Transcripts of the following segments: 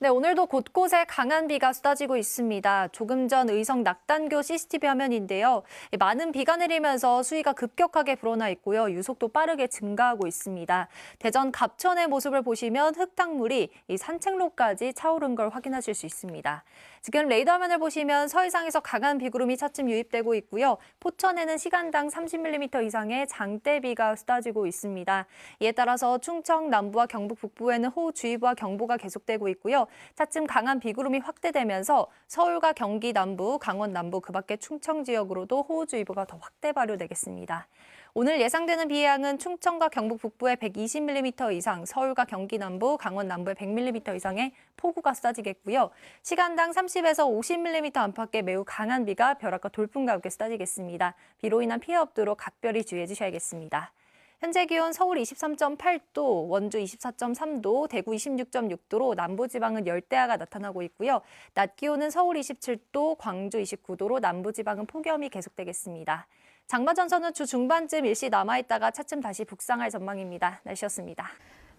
네, 오늘도 곳곳에 강한 비가 쏟아지고 있습니다. 조금 전 의성 낙단교 CCTV 화면인데요. 많은 비가 내리면서 수위가 급격하게 불어나 있고요. 유속도 빠르게 증가하고 있습니다. 대전 갑천의 모습을 보시면 흙탕물이 이 산책로까지 차오른 걸 확인하실 수 있습니다. 지금 레이더 화면을 보시면 서해상에서 강한 비구름이 차츰 유입되고 있고요. 포천에는 시간당 30mm 이상의 장대비가 쏟아지고 있습니다. 이에 따라서 충청 남부와 경북 북부에는 호우주의보와 경보가 계속되고 있고요. 차츰 강한 비구름이 확대되면서 서울과 경기 남부, 강원 남부, 그밖에 충청 지역으로도 호우주의보가 더 확대 발효되겠습니다. 오늘 예상되는 비의 양은 충청과 경북 북부에 120mm 이상, 서울과 경기 남부, 강원 남부에 100mm 이상의 폭우가 쏟아지겠고요. 시간당 30에서 50mm 안팎의 매우 강한 비가 벼락과 돌풍과 함께 쏟아지겠습니다. 비로 인한 피해 없도록 각별히 주의해 주셔야겠습니다. 현재 기온 서울 23.8도, 원주 24.3도, 대구 26.6도로 남부지방은 열대야가 나타나고 있고요. 낮 기온은 서울 27도, 광주 29도로 남부지방은 폭염이 계속되겠습니다. 장마 전선은 주 중반쯤 일시 남아있다가 차츰 다시 북상할 전망입니다. 날씨였습니다.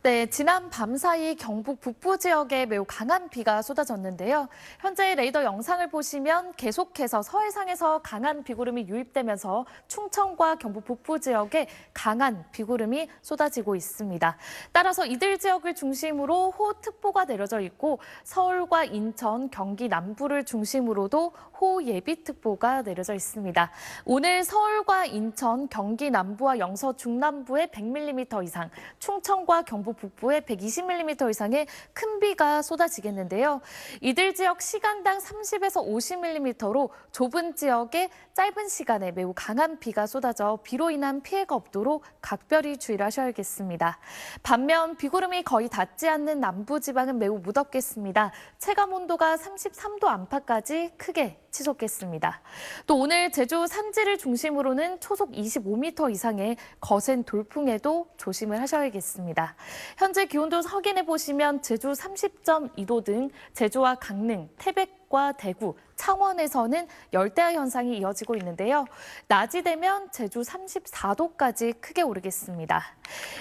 네, 지난 밤 사이 경북 북부 지역에 매우 강한 비가 쏟아졌는데요. 현재 레이더 영상을 보시면 계속해서 서해상에서 강한 비구름이 유입되면서 충청과 경북 북부 지역에 강한 비구름이 쏟아지고 있습니다. 따라서 이들 지역을 중심으로 호우특보가 내려져 있고 서울과 인천, 경기 남부를 중심으로도 호우예비특보가 내려져 있습니다. 오늘 서울과 인천, 경기 남부와 영서 중남부에 100mm 이상, 충청과 경북 북부에 120mm 이상의 큰 비가 쏟아지겠는데요. 이들 지역 시간당 30에서 50mm로 좁은 지역에 짧은 시간에 매우 강한 비가 쏟아져 비로 인한 피해가 없도록 각별히 주의를 하셔야겠습니다. 반면 비구름이 거의 닿지 않는 남부지방은 매우 무덥겠습니다. 체감온도가 33도 안팎까지 크게 치솟겠습니다. 또 오늘 제주 산지를 중심으로는 초속 25m 이상의 거센 돌풍에도 조심을 하셔야겠습니다. 현재 기온도 확인해 보시면 제주 30.2도 등 제주와 강릉, 태백과 대구, 창원에서는 열대야 현상이 이어지고 있는데요. 낮이 되면 제주 34도까지 크게 오르겠습니다.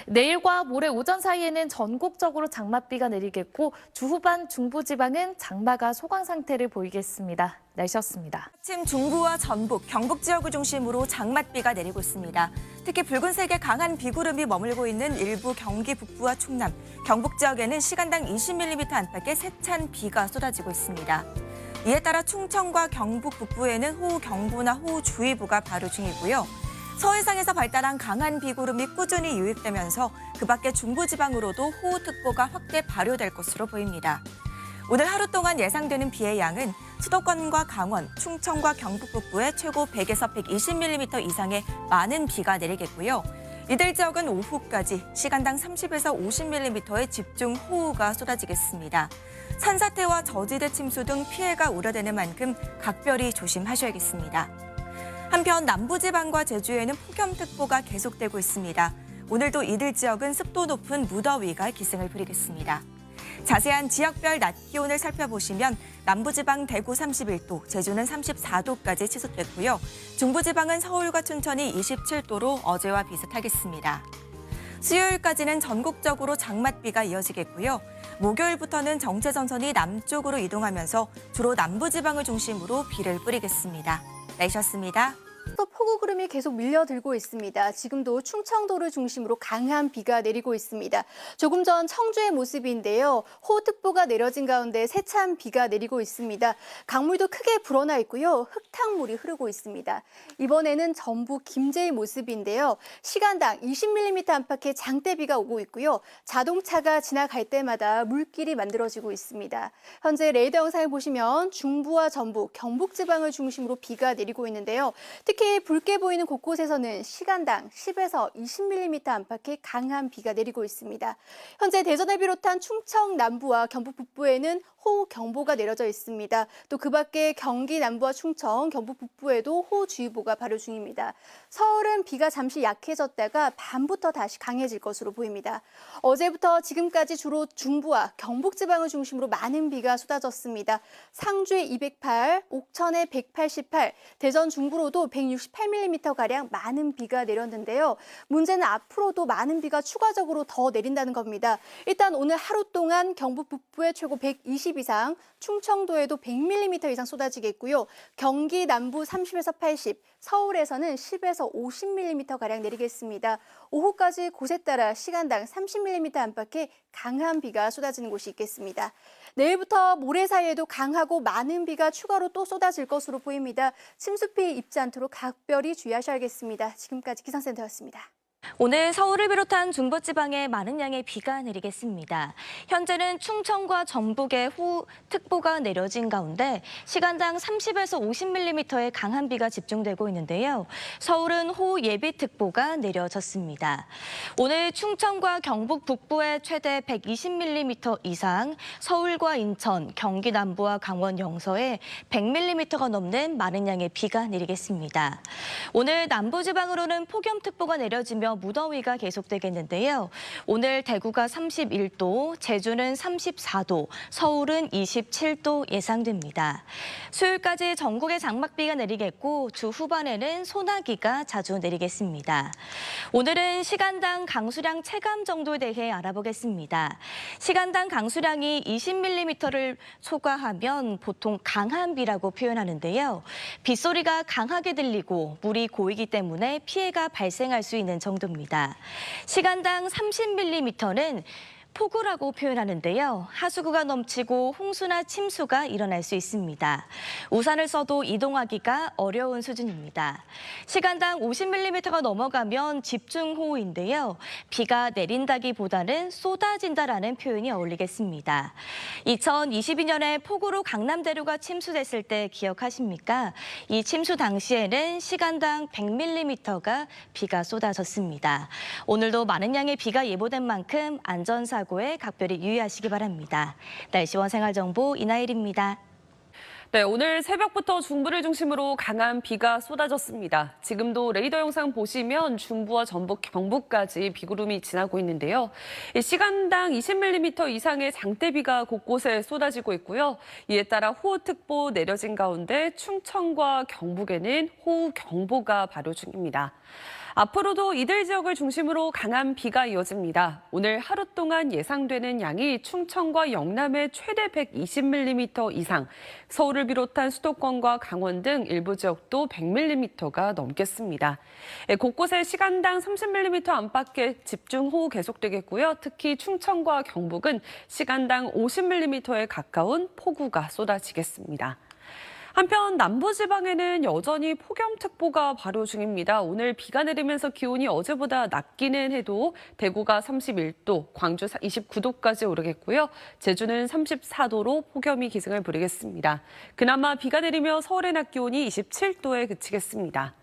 내일과 모레 오전 사이에는 전국적으로 장맛비가 내리겠고 주 후반 중부지방은 장마가 소강 상태를 보이겠습니다. 날씨였습니다. 아침 중부와 전북, 경북 지역을 중심으로 장맛비가 내리고 있습니다. 특히 붉은색의 강한 비구름이 머물고 있는 일부 경기 북부와 충남, 경북 지역에는 시간당 20mm 안팎의 세찬 비가 쏟아지고 있습니다. 이에 따라 충청과 경북 북부에는 호우경보나 호우주의보가 발효 중이고요. 서해상에서 발달한 강한 비구름이 꾸준히 유입되면서 그밖에 중부지방으로도 호우특보가 확대 발효될 것으로 보입니다. 오늘 하루 동안 예상되는 비의 양은 수도권과 강원, 충청과 경북 북부에 최고 100에서 120mm 이상의 많은 비가 내리겠고요. 이들 지역은 오후까지 시간당 30에서 50mm의 집중 호우가 쏟아지겠습니다. 산사태와 저지대 침수 등 피해가 우려되는 만큼 각별히 조심하셔야겠습니다. 한편 남부지방과 제주에는 폭염특보가 계속되고 있습니다. 오늘도 이들 지역은 습도 높은 무더위가 기승을 부리겠습니다. 자세한 지역별 낮 기온을 살펴보시면 남부지방 대구 31도, 제주는 34도까지 치솟됐고요. 중부지방은 서울과 춘천이 27도로 어제와 비슷하겠습니다. 수요일까지는 전국적으로 장맛비가 이어지겠고요. 목요일부터는 정체전선이 남쪽으로 이동하면서 주로 남부지방을 중심으로 비를 뿌리겠습니다. 날씨였습니다. 또 폭우구름이 계속 밀려들고 있습니다. 지금도 충청도를 중심으로 강한 비가 내리고 있습니다. 조금 전 청주의 모습인데요. 호우특보가 내려진 가운데 세찬 비가 내리고 있습니다. 강물도 크게 불어나 있고요. 흙탕물이 흐르고 있습니다. 이번에는 전북 김제의 모습인데요. 시간당 20mm 안팎의 장대비가 오고 있고요. 자동차가 지나갈 때마다 물길이 만들어지고 있습니다. 현재 레이더 영상을 보시면 중부와 전북, 경북지방을 중심으로 비가 내리고 있는데요. 특히 붉게 보이는 곳곳에서는 시간당 10에서 20mm 안팎의 강한 비가 내리고 있습니다. 현재 대전을 비롯한 충청 남부와 경북 북부에는 호우경보가 내려져 있습니다. 또 그 밖에 경기 남부와 충청, 경북 북부에도 호우주의보가 발효 중입니다. 서울은 비가 잠시 약해졌다가 밤부터 다시 강해질 것으로 보입니다. 어제부터 지금까지 주로 중부와 경북 지방을 중심으로 많은 비가 쏟아졌습니다. 상주에 208, 옥천에 188, 대전 중부로도 168mm가량 많은 비가 내렸는데요. 문제는 앞으로도 많은 비가 추가적으로 더 내린다는 겁니다. 일단 오늘 하루 동안 경북 북부에 최고 120 이상, 충청도에도 100mm 이상 쏟아지겠고요. 경기 남부 30에서 80, 서울에서는 10에서 50mm가량 내리겠습니다. 오후까지 곳에 따라 시간당 30mm 안팎의 강한 비가 쏟아지는 곳이 있겠습니다. 내일부터 모레 사이에도 강하고 많은 비가 추가로 또 쏟아질 것으로 보입니다. 침수피 입지 않도록 각별히 주의하셔야겠습니다. 지금까지 기상센터였습니다. 오늘 서울을 비롯한 중부지방에 많은 양의 비가 내리겠습니다. 현재는 충청과 전북에 호우특보가 내려진 가운데 시간당 30에서 50mm의 강한 비가 집중되고 있는데요. 서울은 호우예비특보가 내려졌습니다. 오늘 충청과 경북 북부에 최대 120mm 이상, 서울과 인천, 경기 남부와 강원 영서에 100mm가 넘는 많은 양의 비가 내리겠습니다. 오늘 남부지방으로는 폭염특보가 내려지며 무더위가 계속되겠는데요. 오늘 대구가 31도, 제주는 34도, 서울은 27도 예상됩니다. 수요일까지 전국에 장맛비가 내리겠고 주 후반에는 소나기가 자주 내리겠습니다. 오늘은 시간당 강수량 체감 정도에 대해 알아보겠습니다. 시간당 강수량이 20mm를 초과하면 보통 강한 비라고 표현하는데요. 빗소리가 강하게 들리고 물이 고이기 때문에 피해가 발생할 수 있는 정도입니다. 시간당 30mm는 폭우라고 표현하는데요. 하수구가 넘치고 홍수나 침수가 일어날 수 있습니다. 우산을 써도 이동하기가 어려운 수준입니다. 시간당 50mm가 넘어가면 집중호우인데요. 비가 내린다기보다는 쏟아진다라는 표현이 어울리겠습니다. 2022년에 폭우로 강남대로가 침수됐을 때 기억하십니까? 이 침수 당시에는 시간당 100mm가 비가 쏟아졌습니다. 오늘도 많은 양의 비가 예보된 만큼 안전사고에 각별히 유의하시기 바랍니다. 날씨원 생활정보 이나일입니다. 네, 오늘 새벽부터 중부를 중심으로 강한 비가 쏟아졌습니다. 지금도 레이더 영상 보시면 중부와 전북, 경북까지 비구름이 지나고 있는데요. 시간당 20mm 이상의 장대비가 곳곳에 쏟아지고 있고요. 이에 따라 호우특보 내려진 가운데 충청과 경북에는 호우경보가 발효 중입니다. 앞으로도 이들 지역을 중심으로 강한 비가 이어집니다. 오늘 하루 동안 예상되는 양이 충청과 영남에 최대 120mm 이상, 서울을 비롯한 수도권과 강원 등 일부 지역도 100mm가 넘겠습니다. 곳곳에 시간당 30mm 안팎의 집중호우 계속되겠고요. 특히 충청과 경북은 시간당 50mm에 가까운 폭우가 쏟아지겠습니다. 한편 남부지방에는 여전히 폭염특보가 발효 중입니다. 오늘 비가 내리면서 기온이 어제보다 낮기는 해도 대구가 31도, 광주 29도까지 오르겠고요. 제주는 34도로 폭염이 기승을 부리겠습니다. 그나마 비가 내리며 서울의 낮 기온이 27도에 그치겠습니다.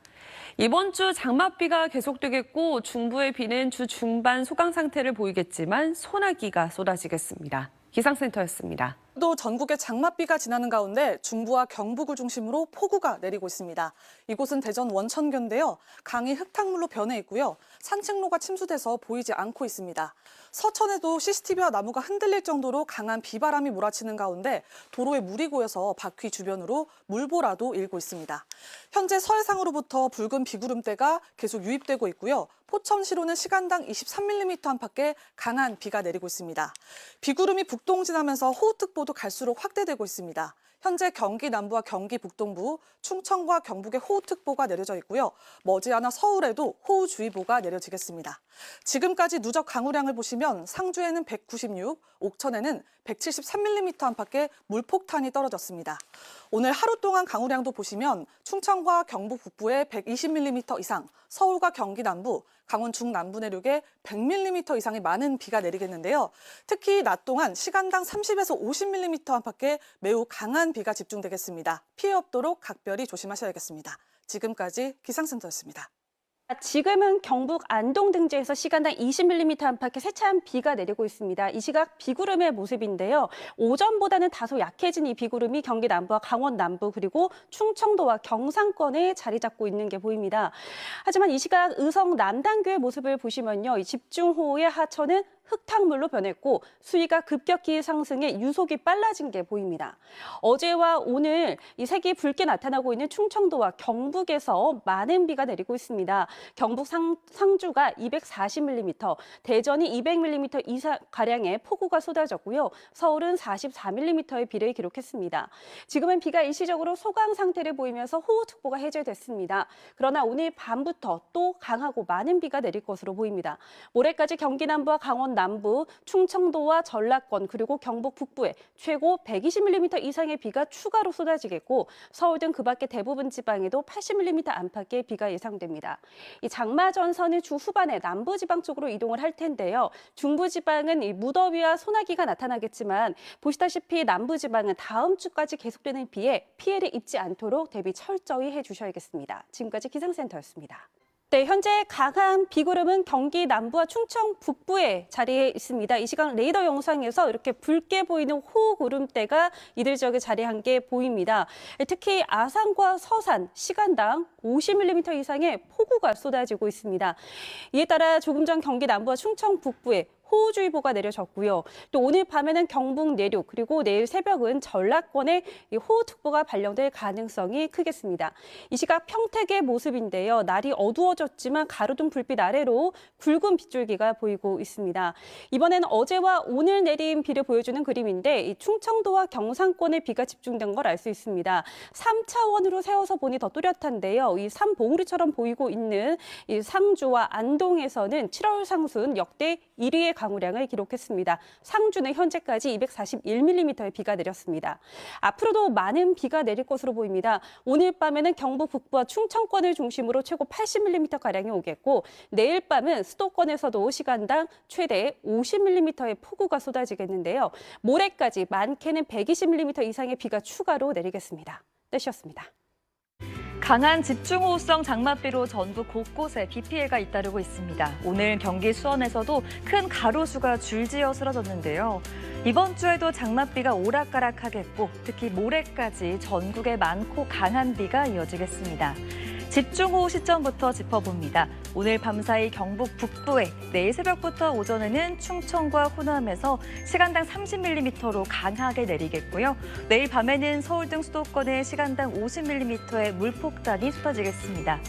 이번 주 장맛비가 계속되겠고 중부의 비는 주 중반 소강 상태를 보이겠지만 소나기가 쏟아지겠습니다. 기상센터였습니다. 또 전국에 장맛비가 지나는 가운데 중부와 경북을 중심으로 폭우가 내리고 있습니다. 이곳은 대전 원천교인데요. 강이 흙탕물로 변해 있고요. 산책로가 침수돼서 보이지 않고 있습니다. 서천에도 CCTV와 나무가 흔들릴 정도로 강한 비바람이 몰아치는 가운데 도로에 물이 고여서 바퀴 주변으로 물보라도 일고 있습니다. 현재 서해상으로부터 붉은 비구름대가 계속 유입되고 있고요. 포천시로는 시간당 23mm 안팎의 강한 비가 내리고 있습니다. 비구름이 북동진하면서 호우특보도 갈수록 확대되고 있습니다. 현재 경기 남부와 경기 북동부, 충청과 경북에 호우특보가 내려져 있고요. 머지않아 서울에도 호우주의보가 내려지겠습니다. 지금까지 누적 강우량을 보시면 상주에는 196, 옥천에는 173mm 안팎의 물폭탄이 떨어졌습니다. 오늘 하루 동안 강우량도 보시면 충청과 경북 북부에 120mm 이상, 서울과 경기 남부, 강원 중남부 내륙에 100mm 이상의 많은 비가 내리겠는데요. 특히 낮 동안 시간당 30에서 50mm 안팎의 매우 강한 비가 집중되겠습니다. 피해 없도록 각별히 조심하셔야겠습니다. 지금까지 기상센터였습니다. 지금은 경북 안동 등지에서 시간당 20mm 안팎의 세찬 비가 내리고 있습니다. 이 시각 비구름의 모습인데요. 오전보다는 다소 약해진 이 비구름이 경기 남부와 강원 남부 그리고 충청도와 경상권에 자리 잡고 있는 게 보입니다. 하지만 이 시각 의성 남단교의 모습을 보시면요. 이 집중호우의 하천은 흙탕물로 변했고 수위가 급격히 상승해 유속이 빨라진 게 보입니다. 어제와 오늘 이 색이 붉게 나타나고 있는 충청도와 경북에서 많은 비가 내리고 있습니다. 경북 상주가 240mm, 대전이 200mm 이상 가량의 폭우가 쏟아졌고요. 서울은 44mm의 비를 기록했습니다. 지금은 비가 일시적으로 소강 상태를 보이면서 호우특보가 해제됐습니다. 그러나 오늘 밤부터 또 강하고 많은 비가 내릴 것으로 보입니다. 모레까지 경기 남부와 강원 남부, 충청도와 전라권 그리고 경북 북부에 최고 120mm 이상의 비가 추가로 쏟아지겠고 서울 등 그 밖의 대부분 지방에도 80mm 안팎의 비가 예상됩니다. 이 장마 전선은 주 후반에 남부 지방 쪽으로 이동을 할 텐데요. 중부 지방은 이 무더위와 소나기가 나타나겠지만 보시다시피 남부 지방은 다음 주까지 계속되는 비에 피해를 입지 않도록 대비 철저히 해주셔야겠습니다. 지금까지 기상센터였습니다. 네, 현재 강한 비구름은 경기 남부와 충청 북부에 자리해 있습니다. 이 시간 레이더 영상에서 이렇게 붉게 보이는 호구름대가 이들 지역에 자리한 게 보입니다. 특히 아산과 서산 시간당 50mm 이상의 폭우가 쏟아지고 있습니다. 이에 따라 조금 전 경기 남부와 충청 북부에 호우주의보가 내려졌고요. 또 오늘 밤에는 경북 내륙 그리고 내일 새벽은 전라권에 호우특보가 발령될 가능성이 크겠습니다. 이 시각 평택의 모습인데요. 날이 어두워졌지만 가로등 불빛 아래로 굵은 빗줄기가 보이고 있습니다. 이번엔 어제와 오늘 내린 비를 보여주는 그림인데 이 충청도와 경상권에 비가 집중된 걸 알 수 있습니다. 3차원으로 세워서 보니 더 뚜렷한데요. 이 산봉우리처럼 보이고 있는 이 상주와 안동에서는 7월 상순 역대 1위의 강우량을 기록했습니다. 상주는 현재까지 241mm의 비가 내렸습니다. 앞으로도 많은 비가 내릴 것으로 보입니다. 오늘 밤에는 경북 북부와 충청권을 중심으로 최고 80mm가량이 오겠고 내일 밤은 수도권에서도 시간당 최대 50mm의 폭우가 쏟아지겠는데요. 모레까지 많게는 120mm 이상의 비가 추가로 내리겠습니다. 날씨였습니다. 강한 집중호우성 장맛비로 전국 곳곳에 비 피해가 잇따르고 있습니다. 오늘 경기 수원에서도 큰 가로수가 줄지어 쓰러졌는데요. 이번 주에도 장맛비가 오락가락하겠고 특히 모레까지 전국에 많고 강한 비가 이어지겠습니다. 집중호우 시점부터 짚어봅니다. 오늘 밤사이 경북 북부에, 내일 새벽부터 오전에는 충청과 호남에서 시간당 30mm로 강하게 내리겠고요. 내일 밤에는 서울 등 수도권에 시간당 50mm의 물폭탄이 쏟아지겠습니다.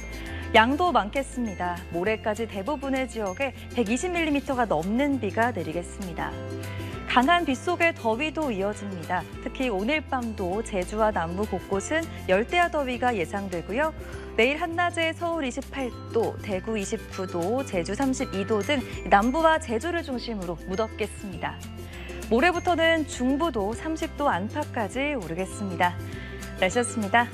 양도 많겠습니다. 모레까지 대부분의 지역에 120mm가 넘는 비가 내리겠습니다. 강한 비 속에 더위도 이어집니다. 특히 오늘 밤도 제주와 남부 곳곳은 열대야 더위가 예상되고요. 내일 한낮에 서울 28도, 대구 29도, 제주 32도 등 남부와 제주를 중심으로 무덥겠습니다. 모레부터는 중부도 30도 안팎까지 오르겠습니다. 날씨였습니다.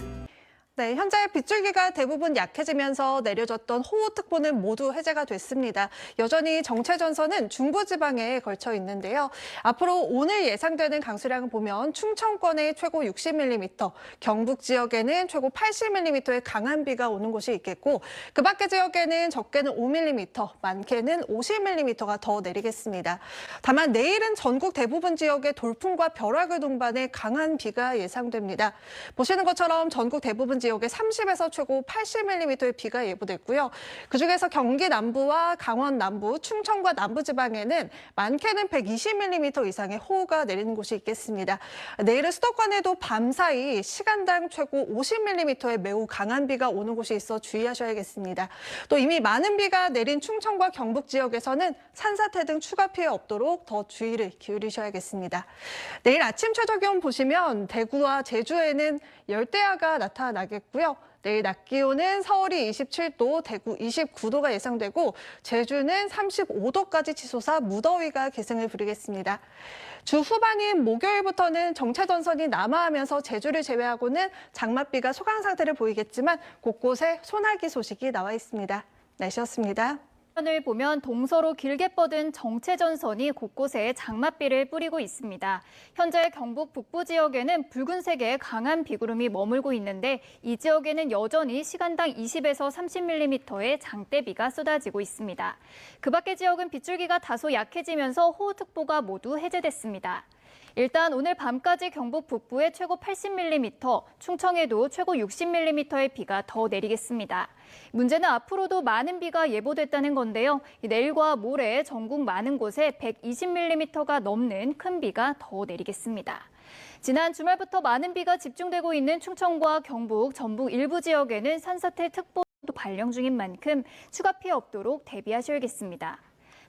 네, 현재 빗줄기가 대부분 약해지면서 내려졌던 호우특보는 모두 해제가 됐습니다. 여전히 정체전선은 중부지방에 걸쳐 있는데요. 앞으로 오늘 예상되는 강수량을 보면 충청권에 최고 60mm, 경북 지역에는 최고 80mm의 강한 비가 오는 곳이 있겠고 그 밖의 지역에는 적게는 5mm, 많게는 50mm가 더 내리겠습니다. 다만 내일은 전국 대부분 지역에 돌풍과 벼락을 동반해 강한 비가 예상됩니다. 보시는 것처럼 전국 대부분 지역에 30에서 최고 80mm의 비가 예보됐고요. 그중에서 경기 남부와 강원 남부, 충청과 남부지방에는 많게는 120mm 이상의 호우가 내리는 곳이 있겠습니다. 내일은 수도권에도 밤사이 시간당 최고 50mm의 매우 강한 비가 오는 곳이 있어 주의하셔야겠습니다. 또 이미 많은 비가 내린 충청과 경북 지역에서는 산사태 등 추가 피해 없도록 더 주의를 기울이셔야겠습니다. 내일 아침 최저 기온 보시면 대구와 제주에는 열대야가 나타나겠고요. 내일 낮 기온은 서울이 27도, 대구 29도가 예상되고 제주는 35도까지 치솟아 무더위가 계승을 부리겠습니다. 주 후반인 목요일부터는 정체전선이 남하하면서 제주를 제외하고는 장맛비가 소강 상태를 보이겠지만 곳곳에 소나기 소식이 나와 있습니다. 날씨였습니다. 화면을 보면 동서로 길게 뻗은 정체전선이 곳곳에 장맛비를 뿌리고 있습니다. 현재 경북 북부 지역에는 붉은색의 강한 비구름이 머물고 있는데 이 지역에는 여전히 시간당 20에서 30mm의 장대비가 쏟아지고 있습니다. 그 밖의 지역은 빗줄기가 다소 약해지면서 호우특보가 모두 해제됐습니다. 일단 오늘 밤까지 경북 북부에 최고 80mm, 충청에도 최고 60mm의 비가 더 내리겠습니다. 문제는 앞으로도 많은 비가 예보됐다는 건데요. 내일과 모레 전국 많은 곳에 120mm가 넘는 큰 비가 더 내리겠습니다. 지난 주말부터 많은 비가 집중되고 있는 충청과 경북, 전북 일부 지역에는 산사태 특보도 발령 중인 만큼 추가 피해 없도록 대비하셔야겠습니다.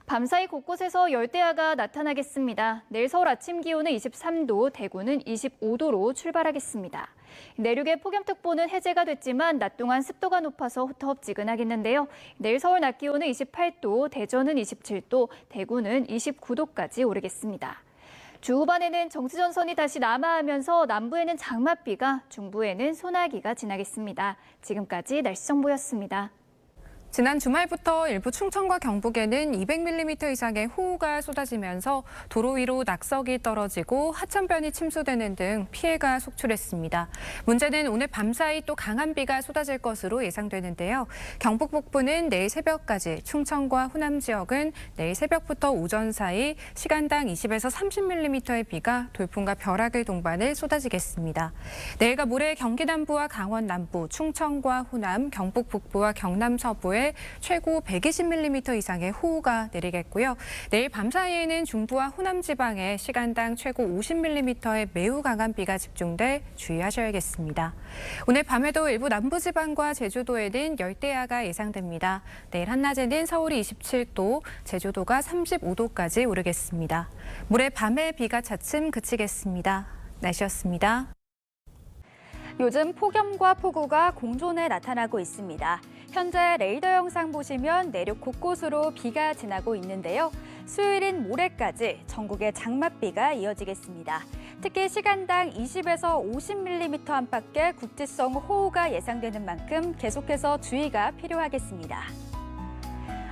밤사이 곳곳에서 열대야가 나타나겠습니다. 내일 서울 아침 기온은 23도, 대구는 25도로 출발하겠습니다. 내륙의 폭염특보는 해제가 됐지만 낮 동안 습도가 높아서 후텁지근하겠는데요. 내일 서울 낮 기온은 28도, 대전은 27도, 대구는 29도까지 오르겠습니다. 주 후반에는 정치전선이 다시 남하하면서 남부에는 장맛비가, 중부에는 소나기가 지나겠습니다. 지금까지 날씨 정보였습니다. 지난 주말부터 일부 충청과 경북에는 200mm 이상의 호우가 쏟아지면서 도로 위로 낙석이 떨어지고 하천변이 침수되는 등 피해가 속출했습니다. 문제는 오늘 밤사이 또 강한 비가 쏟아질 것으로 예상되는데요. 경북 북부는 내일 새벽까지, 충청과 호남 지역은 내일 새벽부터 오전 사이 시간당 20에서 30mm의 비가 돌풍과 벼락을 동반해 쏟아지겠습니다. 내일과 모레 경기 남부와 강원 남부, 충청과 호남, 경북 북부와 경남 서부에 최고 120mm 이상의 호우가 내리겠고요. 내일 밤 사이에는 중부와 호남 지방에 시간당 최고 50mm의 매우 강한 비가 집중돼 주의하셔야겠습니다. 오늘 밤에도 일부 남부 지방과 제주도에는 열대야가 예상됩니다. 내일 한낮에는 서울이 27도, 제주도가 35도까지 오르겠습니다. 모레 밤에 비가 차츰 그치겠습니다. 날씨였습니다. 요즘 폭염과 폭우가 공존해 나타나고 있습니다. 현재 레이더 영상 보시면 내륙 곳곳으로 비가 지나고 있는데요. 수요일인 모레까지 전국에 장맛비가 이어지겠습니다. 특히 시간당 20에서 50mm 안팎의 국지성 호우가 예상되는 만큼 계속해서 주의가 필요하겠습니다.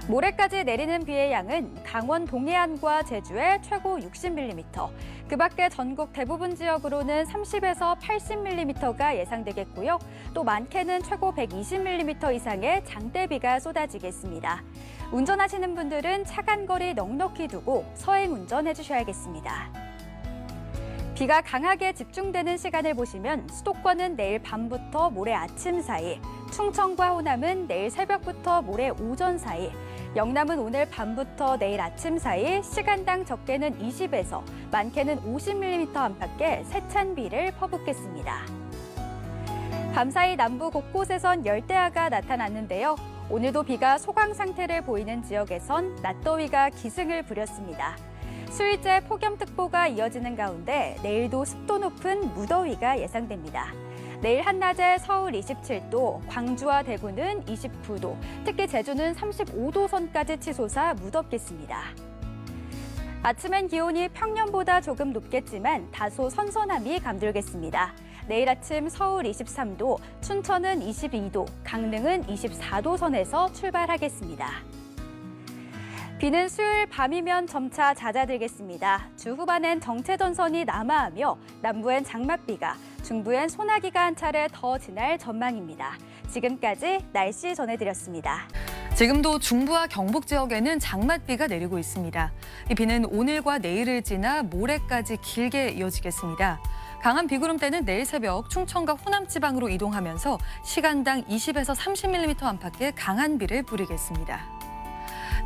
모레까지 내리는 비의 양은 강원 동해안과 제주에 최고 60mm, 그 밖에 전국 대부분 지역으로는 30에서 80mm가 예상되겠고요. 또 많게는 최고 120mm 이상의 장대비가 쏟아지겠습니다. 운전하시는 분들은 차간 거리 넉넉히 두고 서행 운전해 주셔야겠습니다. 비가 강하게 집중되는 시간을 보시면 수도권은 내일 밤부터 모레 아침 사이, 충청과 호남은 내일 새벽부터 모레 오전 사이, 영남은 오늘 밤부터 내일 아침 사이 시간당 적게는 20에서 많게는 50mm 안팎의 세찬 비를 퍼붓겠습니다. 밤사이 남부 곳곳에선 열대야가 나타났는데요. 오늘도 비가 소강 상태를 보이는 지역에선 낮더위가 기승을 부렸습니다. 수일째 폭염특보가 이어지는 가운데 내일도 습도 높은 무더위가 예상됩니다. 내일 한낮에 서울 27도, 광주와 대구는 29도, 특히 제주는 35도 선까지 치솟아 무덥겠습니다. 아침엔 기온이 평년보다 조금 높겠지만 다소 선선함이 감돌겠습니다. 내일 아침 서울 23도, 춘천은 22도, 강릉은 24도 선에서 출발하겠습니다. 비는 수요일 밤이면 점차 잦아들겠습니다. 주 후반엔 정체전선이 남하하며 남부엔 장맛비가, 중부엔 소나기가 한 차례 더 지날 전망입니다. 지금까지 날씨 전해드렸습니다. 지금도 중부와 경북 지역에는 장맛비가 내리고 있습니다. 이 비는 오늘과 내일을 지나 모레까지 길게 이어지겠습니다. 강한 비구름대는 내일 새벽 충청과 호남 지방으로 이동하면서 시간당 20에서 30mm 안팎의 강한 비를 뿌리겠습니다.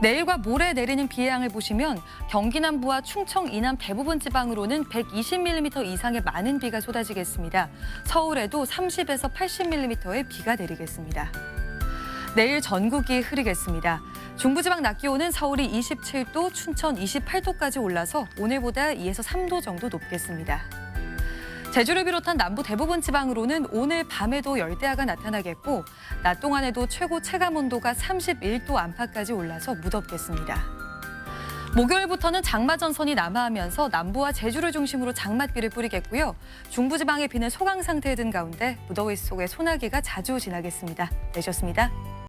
내일과 모레 내리는 비의 양을 보시면 경기 남부와 충청 이남 대부분 지방으로는 120mm 이상의 많은 비가 쏟아지겠습니다. 서울에도 30에서 80mm의 비가 내리겠습니다. 내일 전국이 흐리겠습니다. 중부지방 낮 기온은 서울이 27도, 춘천 28도까지 올라서 오늘보다 2에서 3도 정도 높겠습니다. 제주를 비롯한 남부 대부분 지방으로는 오늘 밤에도 열대야가 나타나겠고 낮 동안에도 최고 체감 온도가 31도 안팎까지 올라서 무덥겠습니다. 목요일부터는 장마전선이 남하하면서 남부와 제주를 중심으로 장맛비를 뿌리겠고요. 중부지방의 비는 소강 상태에 든 가운데 무더위 속에 소나기가 자주 지나겠습니다. 내셨습니다.